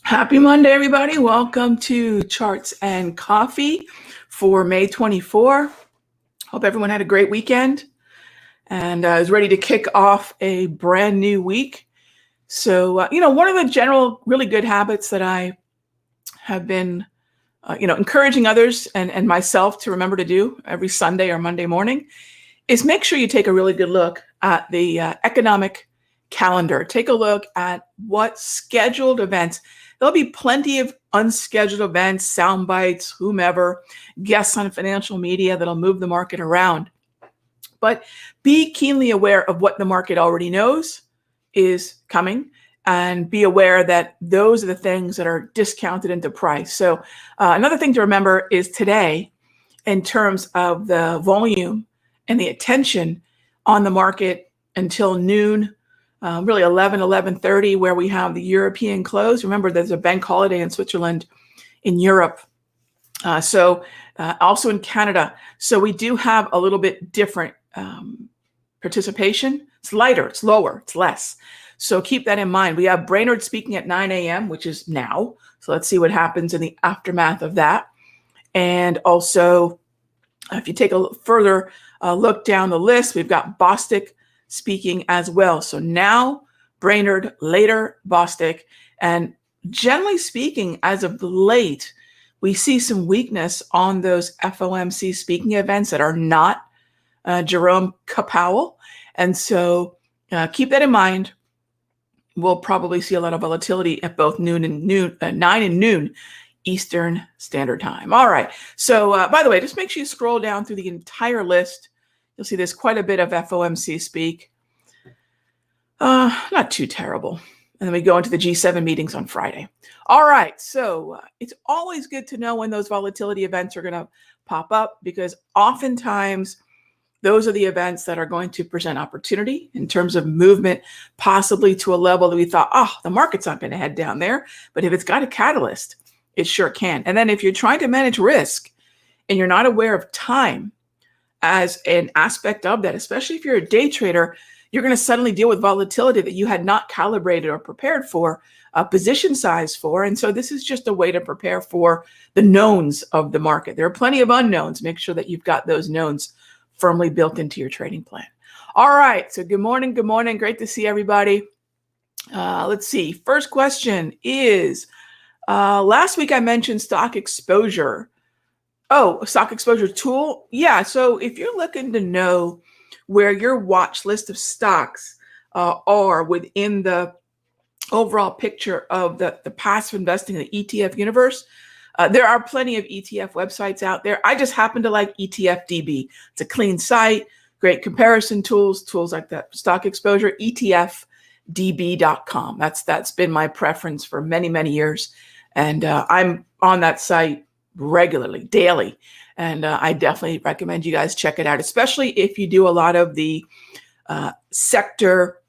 Happy Monday, everybody. Welcome to Charts and Coffee for May 24. Hope everyone had a great weekend and is ready to kick off a brand new week. So, one of the general really good habits that I have been, encouraging others and myself to remember to do every Sunday or Monday morning is make sure you take a really good look at the economic calendar. Take a look at what scheduled events. There'll be plenty of unscheduled events, sound bites, whomever, guests on financial media that'll move the market around. But be keenly aware of what the market already knows is coming and be aware that those are the things that are discounted into price. So another thing to remember is today, in terms of the volume and the attention on the market until noon, really 11:30, where we have the European close. Remember, there's a bank holiday in Switzerland, in Europe. Also in Canada. So we do have a little bit different participation. It's lighter, it's lower, it's less. So keep that in mind. We have Brainerd speaking at 9 a.m., which is now. So let's see what happens in the aftermath of that. And also, if you take a further look down the list, we've got Bostic speaking as well. So now Brainerd, later Bostic. And generally speaking, as of late, we see some weakness on those FOMC speaking events that are not Jerome Powell. And so keep that in mind. We'll probably see a lot of volatility at both 9 and noon Eastern Standard Time. All right. So by the way, just make sure you scroll down through the entire list. You'll see there's quite a bit of FOMC speak. Not too terrible. And then we go into the G7 meetings on Friday. All right. So it's always good to know when those volatility events are going to pop up, because oftentimes those are the events that are going to present opportunity in terms of movement, possibly to a level that we thought, the market's not going to head down there. But if it's got a catalyst, it sure can. And then if you're trying to manage risk and you're not aware of time as an aspect of that, especially if you're a day trader, you're going to suddenly deal with volatility that you had not calibrated or prepared for, position size for. And so this is just a way to prepare for the knowns of the market. There are plenty of unknowns. Make sure that you've got those knowns firmly built into your trading plan. All right. So good morning. Good morning. Great to see everybody. Let's see. First question is, last week I mentioned stock exposure. Oh, stock exposure tool. Yeah. So if you're looking to know where your watch list of stocks are within the overall picture of the passive investing in the ETF universe, there are plenty of ETF websites out there. I just happen to like ETF DB. It's a clean site, great comparison tools like that. Stock exposure, ETFDB.com. That's been my preference for many, many years. And I'm on that site regularly, daily. And I definitely recommend you guys check it out, especially if you do a lot of the sector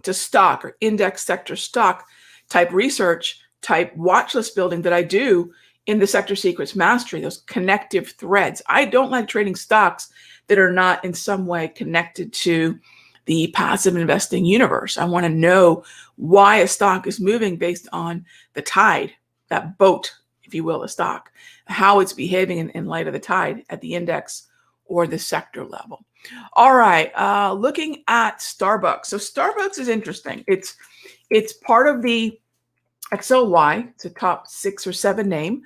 to stock or index sector stock type research, type watch list building that I do in the Sector Secrets Mastery, those connective threads. I don't like trading stocks that are not in some way connected to the passive investing universe. I want to know why a stock is moving based on the tide, that boat, if you will, a stock, how it's behaving in light of the tide at the index or the sector level. All right, looking at Starbucks. So Starbucks is interesting. It's part of the XLY. It's a top 6 or 7 name.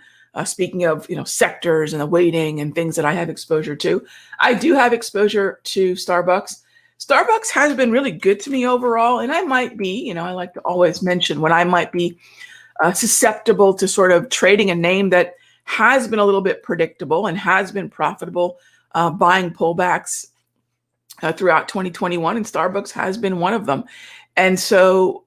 Speaking of sectors and the weighting and things that I have exposure to, I do have exposure to Starbucks. Starbucks has been really good to me overall, and I might be, I like to always mention when I might be susceptible to sort of trading a name that has been a little bit predictable and has been profitable, buying pullbacks throughout 2021, and Starbucks has been one of them. And so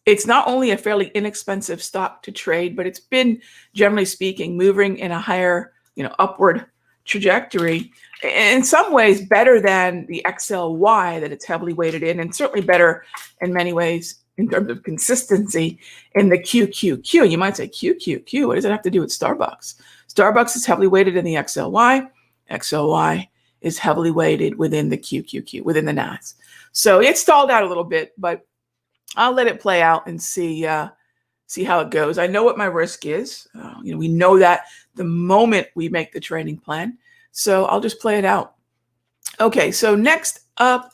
it's not only a fairly inexpensive stock to trade, but it's been, generally speaking, moving in a higher, upward trajectory. In some ways, better than the XLY that it's heavily weighted in, and certainly better in many ways in terms of consistency in the QQQ. You might say QQQ, what does it have to do with Starbucks? Starbucks is heavily weighted in the XLY. XLY is heavily weighted within the QQQ, within the NAS. So it stalled out a little bit, but I'll let it play out and see see how it goes. I know what my risk is. We know that the moment we make the trading plan. So I'll just play it out. Okay, so next up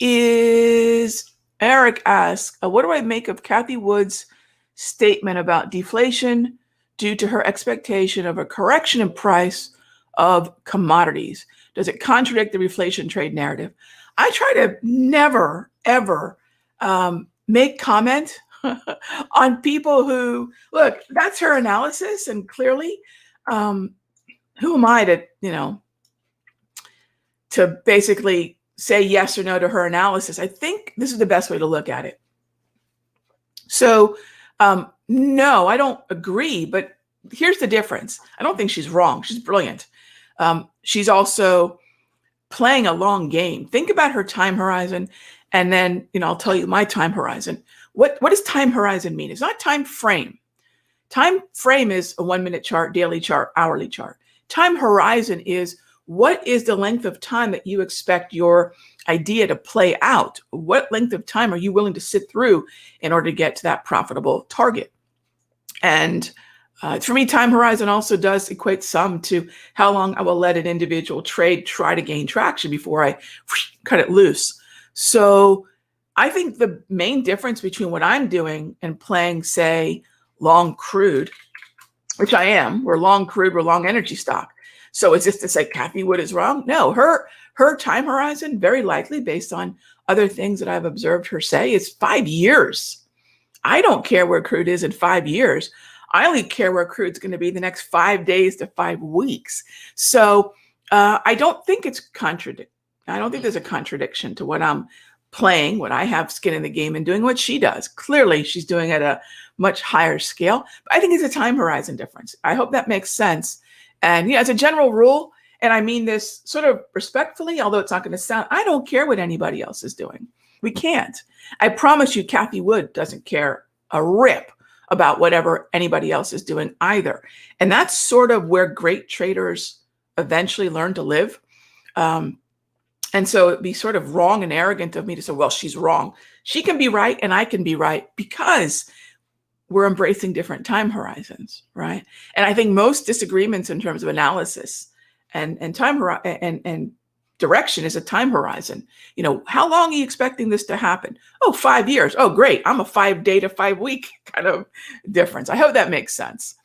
is Eric asks, what do I make of Cathie Wood's statement about deflation due to her expectation of a correction in price of commodities? Does it contradict the reflation trade narrative? I try to never, ever make comment on people who, look, that's her analysis. And clearly, who am I to basically say yes or no to her analysis? I think this is the best way to look at it. So, no, I don't agree, but here's the difference. I don't think she's wrong. She's brilliant. She's also playing a long game. Think about her time horizon, and then I'll tell you my time horizon. What does time horizon mean? It's not time frame. Time frame is a 1-minute chart, daily chart, hourly chart. Time horizon is what is the length of time that you expect your idea to play out? What length of time are you willing to sit through in order to get to that profitable target? And for me, time horizon also does equate some to how long I will let an individual trade try to gain traction before I cut it loose. So I think the main difference between what I'm doing and playing, say, long crude, which I am, we're long crude, we're long energy stock. So is this to say Cathie Wood is wrong? No, her time horizon, very likely based on other things that I've observed her say, is 5 years. I don't care where crude is in 5 years. I only care where crude's going to be the next 5 days to 5 weeks. So I don't think it's I don't think there's a contradiction to what I'm playing, what I have skin in the game and doing what she does. Clearly, she's doing it at a much higher scale. But I think it's a time horizon difference. I hope that makes sense. And as a general rule, and I mean this sort of respectfully, although it's not going to sound, I don't care what anybody else is doing. We can't. I promise you, Cathie Wood doesn't care a rip about whatever anybody else is doing either. And that's sort of where great traders eventually learn to live. And so it'd be sort of wrong and arrogant of me to say, well, she's wrong. She can be right and I can be right because we're embracing different time horizons, right? And I think most disagreements in terms of analysis and time and direction is a time horizon. How long are you expecting this to happen? Oh, 5 years. Oh, great. I'm a 5 day to 5 week kind of difference. I hope that makes sense.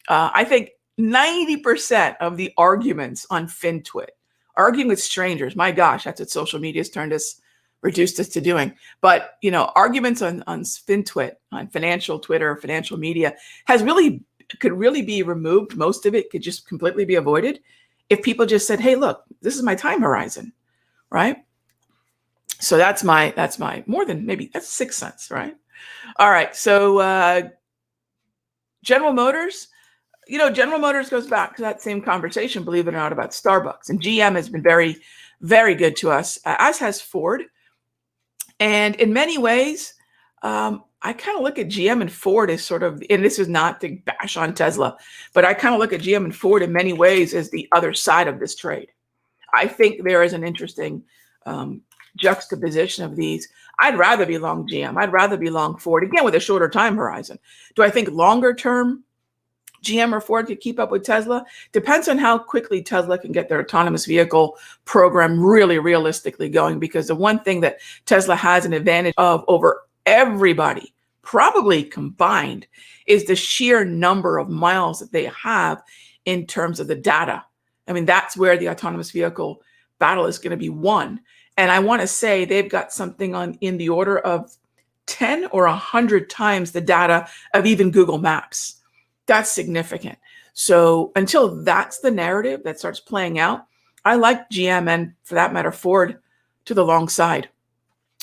I think 90% of the arguments on FinTwit, arguing with strangers, my gosh, that's what social media has reduced us to doing. But, arguments on FinTwit, on financial Twitter, financial media could really be removed. Most of it could just completely be avoided if people just said, hey, look, this is my time horizon, right? So that's my more than maybe that's 6 cents, right? All right. So General Motors, General Motors goes back to that same conversation, believe it or not, about Starbucks. And GM has been very, very good to us, as has Ford. And in many ways, I kind of look at GM and Ford as sort of, and this is not to bash on Tesla, but I kind of look at GM and Ford in many ways as the other side of this trade. I think there is an interesting juxtaposition of these. I'd rather be long GM. I'd rather be long Ford, again, with a shorter time horizon. Do I think longer term GM or Ford could keep up with Tesla? Depends on how quickly Tesla can get their autonomous vehicle program really realistically going, because the one thing that Tesla has an advantage of over everybody, probably combined, is the sheer number of miles that they have in terms of the data. I mean, that's where the autonomous vehicle battle is going to be won. And I want to say they've got something in the order of 10 or 100 times the data of even Google Maps. That's significant. So until that's the narrative that starts playing out, I like GM and, for that matter, Ford to the long side.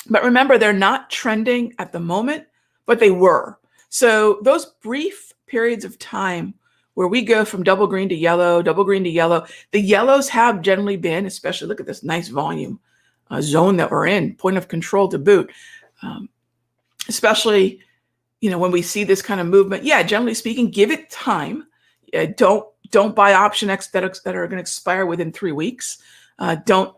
But remember, they're not trending at the moment, but they were. So those brief periods of time where we go from double green to yellow, the yellows have generally been, especially look at this nice volume zone that we're in, point of control to boot. Especially, when we see this kind of movement, generally speaking, give it time. Don't buy option X that are going to expire within 3 weeks. Don't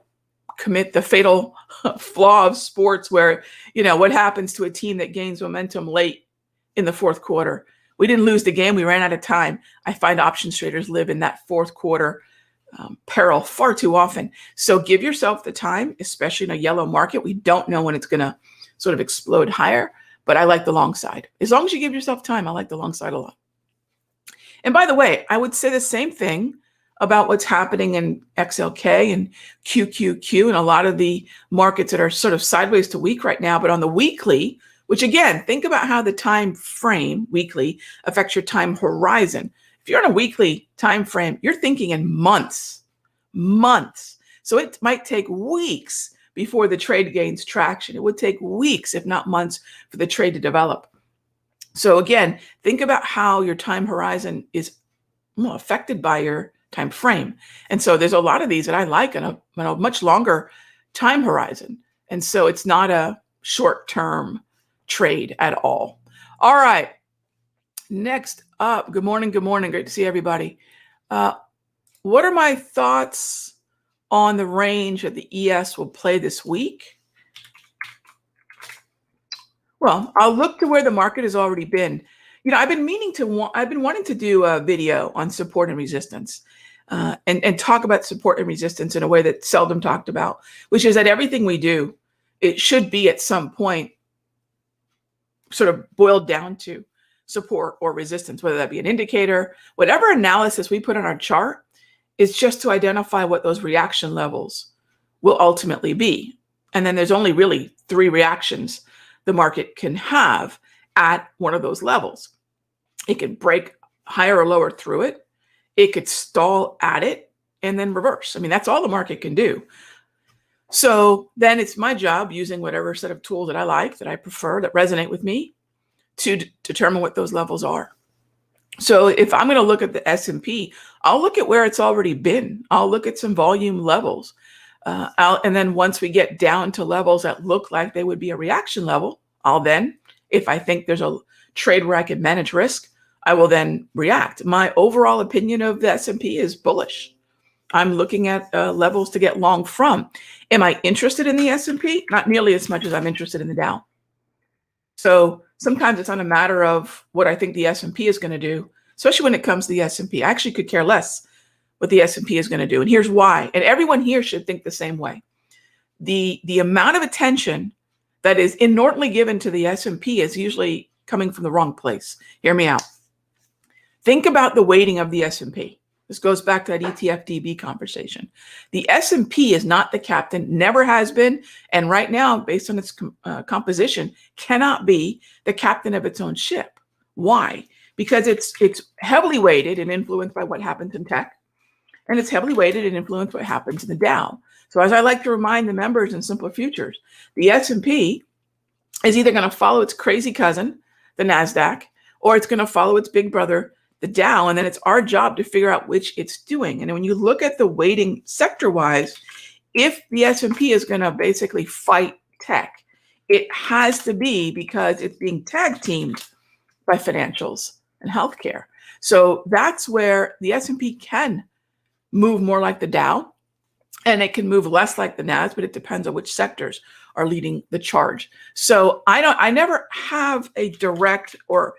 commit the fatal flaw of sports where, what happens to a team that gains momentum late in the fourth quarter. We didn't lose the game. We ran out of time. I find options traders live in that fourth quarter peril far too often. So give yourself the time, especially in a yellow market. We don't know when it's going to sort of explode higher, but I like the long side. As long as you give yourself time, I like the long side a lot. And by the way, I would say the same thing about what's happening in XLK and QQQ and a lot of the markets that are sort of sideways to weak right now. But on the weekly, which again, think about how the time frame weekly affects your time horizon. If you're on a weekly time frame, you're thinking in months. So it might take weeks before the trade gains traction. It would take weeks, if not months, for the trade to develop. So again, think about how your time horizon is affected by your time frame. And so there's a lot of these that I like on a much longer time horizon. And so it's not a short-term trade at all. All right. Next up, good morning. Great to see everybody. What are my thoughts on the range that the ES will play this week? Well, I'll look to where the market has already been. I've been wanting to do a video on support and resistance, and talk about support and resistance in a way that's seldom talked about, which is that everything we do, it should be at some point sort of boiled down to support or resistance, whether that be an indicator, whatever analysis we put on our chart is just to identify what those reaction levels will ultimately be. And then there's only really 3 reactions the market can have at one of those levels. It could break higher or lower through it. It could stall at it and then reverse. I mean, that's all the market can do. So then it's my job, using whatever set of tools that I like, that I prefer, that resonate with me, to determine what those levels are. So if I'm going to look at the S&P, I'll look at where it's already been. I'll look at some volume levels. And then once we get down to levels that look like they would be a reaction level, I'll then, if I think there's a trade where I can manage risk, I will then react. My overall opinion of the S&P is bullish. I'm looking at levels to get long from. Am I interested in the S&P? Not nearly as much as I'm interested in the Dow. So sometimes it's not a matter of what I think the S&P is going to do, especially when it comes to the S&P. I actually could care less what the S&P is going to do. And here's why. And everyone here should think the same way. The amount of attention that is inordinately given to the S&P is usually coming from the wrong place. Hear me out. Think about the weighting of the S&P. This goes back to that ETF DB conversation. The S&P is not the captain, never has been, and right now, based on its composition, cannot be the captain of its own ship. Why? Because it's heavily weighted and influenced by what happens in tech, and it's heavily weighted and influenced by what happens in the Dow. So as I like to remind the members in Simpler Futures, the S&P is either going to follow its crazy cousin, the NASDAQ, or it's going to follow its big brother, the Dow, and then it's our job to figure out which it's doing. And when you look at the weighting sector-wise, if the S&P is going to basically fight tech, it has to be because it's being tag teamed by financials and healthcare. So that's where the S&P can move more like the Dow, and it can move less like the NAS, but it depends on which sectors are leading the charge. So I never have a direct, or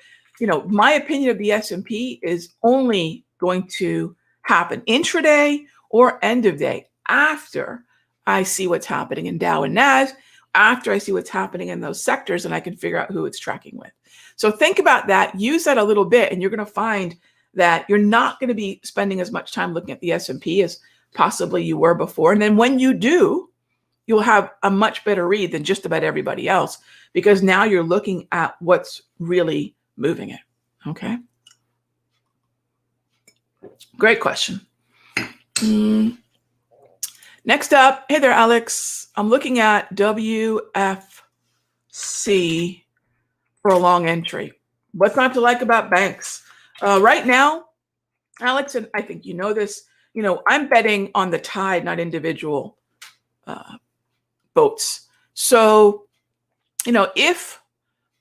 my opinion of the S&P is only going to happen intraday or end of day after I see what's happening in Dow and NAS, after I see what's happening in those sectors, and I can figure out who it's tracking with. So think about that, use that a little bit, and you're going to find that you're not going to be spending as much time looking at the S&P as possibly you were before. And then when you do, you'll have a much better read than just about everybody else, because now you're looking at what's really moving it. Okay. Great question. Next up, hey there, Alex. I'm looking at WFC for a long entry. What's not to like about banks? Right now, Alex, and I think you know this, I'm betting on the tide, not individual boats. So, if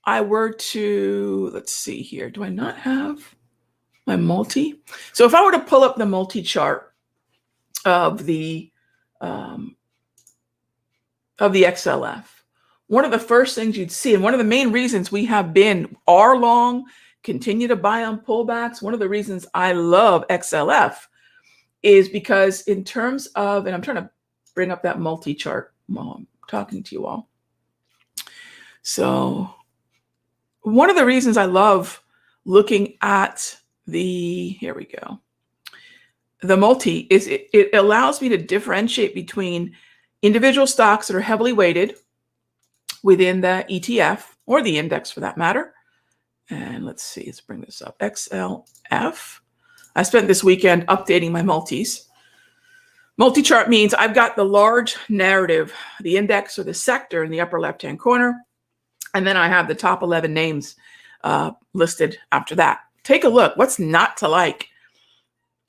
I were to, let's see here, do I not have my multi? So if I were to pull up the multi chart of the XLF, one of the first things you'd see, and one of the main reasons we are long, continue to buy on pullbacks, one of the reasons I love XLF is because in terms of, and I'm trying to bring up that multi-chart while I'm talking to you all. So one of the reasons I love looking at here we go, the multi is it allows me to differentiate between individual stocks that are heavily weighted within the ETF or the index for that matter. And let's bring this up. XLF. I spent this weekend updating my multis. Multi-chart means I've got the large narrative, the index or the sector in the upper left-hand corner. And then I have the top 11 names listed after that. Take a look. What's not to like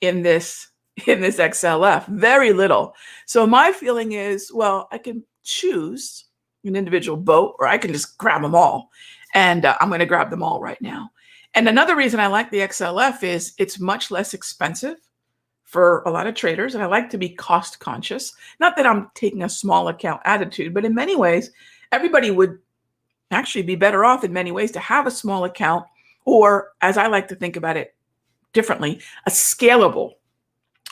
in this XLF? Very little. So my feeling is, well, I can choose an individual boat, or I can just grab them all. And I'm going to grab them all right now. And another reason I like the XLF is it's much less expensive for a lot of traders. And I like to be cost conscious. Not that I'm taking a small account attitude, but in many ways, everybody would actually be better off in many ways to have a small account, or as I like to think about it differently, a scalable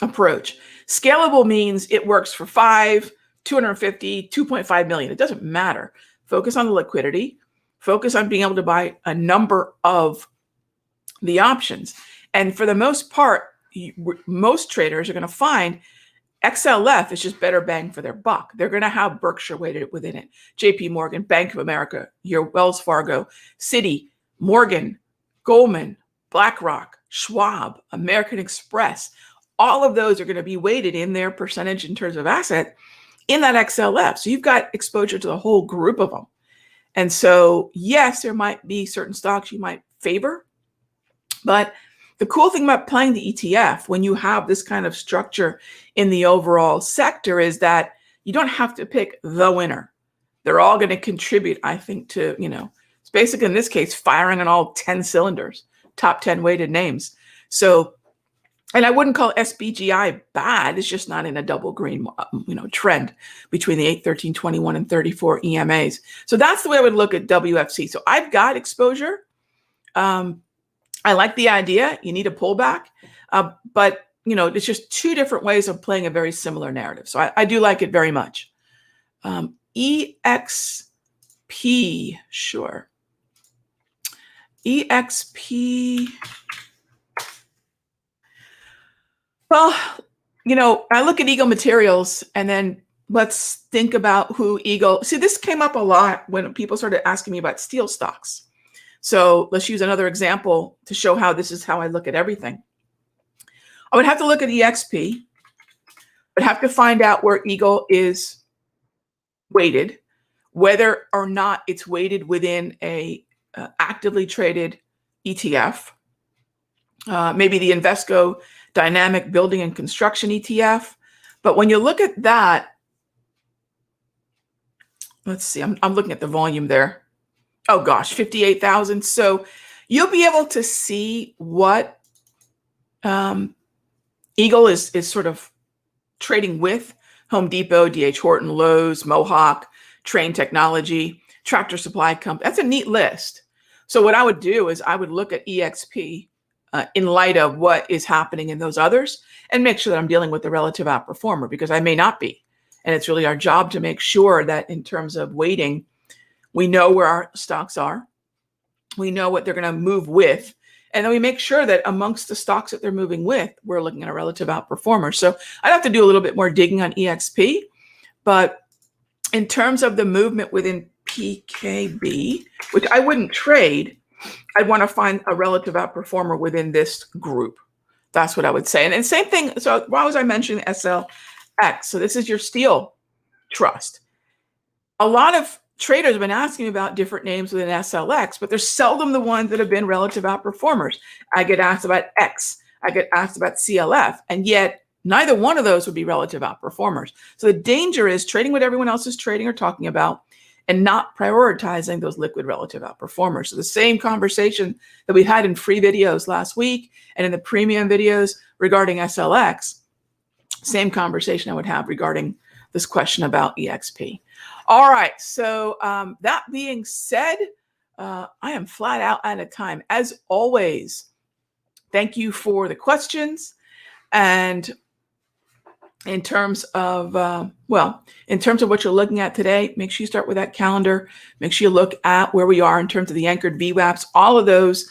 approach. Scalable means it works for 5, 250, 2.5 million. It doesn't matter. Focus on the liquidity. Focus on being able to buy a number of the options. And for the most part, most traders are going to find XLF is just better bang for their buck. They're going to have Berkshire weighted within it. JP Morgan, Bank of America, your Wells Fargo, Citi, Morgan, Goldman, BlackRock, Schwab, American Express. All of those are going to be weighted in their percentage in terms of asset in that XLF. So you've got exposure to the whole group of them. And so, yes, there might be certain stocks you might favor, but the cool thing about playing the ETF when you have this kind of structure in the overall sector is that you don't have to pick the winner. They're all going to contribute, I think, to, it's basically in this case, firing on all 10 cylinders, top 10 weighted names. So, and I wouldn't call SBGI bad. It's just not in a double green, trend between the 8, 13, 21, and 34 EMAs. So that's the way I would look at WFC. So I've got exposure. I like the idea. You need a pullback, but it's just two different ways of playing a very similar narrative. So I do like it very much. EXP, sure. EXP. Well, I look at Eagle Materials, and then let's think about who Eagle. See, this came up a lot when people started asking me about steel stocks. So let's use another example to show how this is how I look at everything. I would have to look at EXP, but have to find out where Eagle is weighted, whether or not it's weighted within a actively traded ETF, maybe the Invesco Dynamic Building and Construction ETF. But when you look at that, let's see, I'm looking at the volume there. Oh gosh, 58,000. So you'll be able to see what Eagle is sort of trading with. Home Depot, DH Horton, Lowe's, Mohawk, Train Technology, Tractor Supply Company. That's a neat list. So what I would do is I would look at EXP in light of what is happening in those others and make sure that I'm dealing with the relative outperformer, because I may not be. And it's really our job to make sure that in terms of weighting, we know where our stocks are. We know what they're going to move with. And then we make sure that amongst the stocks that they're moving with, we're looking at a relative outperformer. So I'd have to do a little bit more digging on EXP. But in terms of the movement within PKB, which I wouldn't trade, I'd want to find a relative outperformer within this group. That's what I would say. And same thing. So why was I mentioning SLX? So this is your steel trust. A lot of traders have been asking about different names within SLX, but they're seldom the ones that have been relative outperformers. I get asked about X. I get asked about CLF. And yet neither one of those would be relative outperformers. So the danger is trading what everyone else is trading or talking about and not prioritizing those liquid relative outperformers. So the same conversation that we had in free videos last week and in the premium videos regarding SLX, same conversation I would have regarding this question about EXP. All right. So that being said, I am flat out of time. As always, thank you for the questions. And in terms of, in terms of what you're looking at today, make sure you start with that calendar. Make sure you look at where we are in terms of the anchored VWAPs. All of those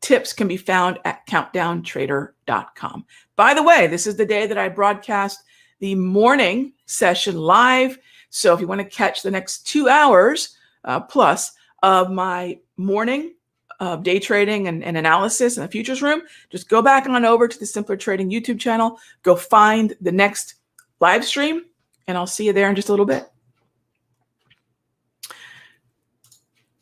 tips can be found at countdowntrader.com. By the way, this is the day that I broadcast the morning session live. So if you want to catch the next 2 hours plus of my morning day trading and analysis in the futures room, just go back on over to the Simpler Trading YouTube channel, go find the next live stream, and I'll see you there in just a little bit.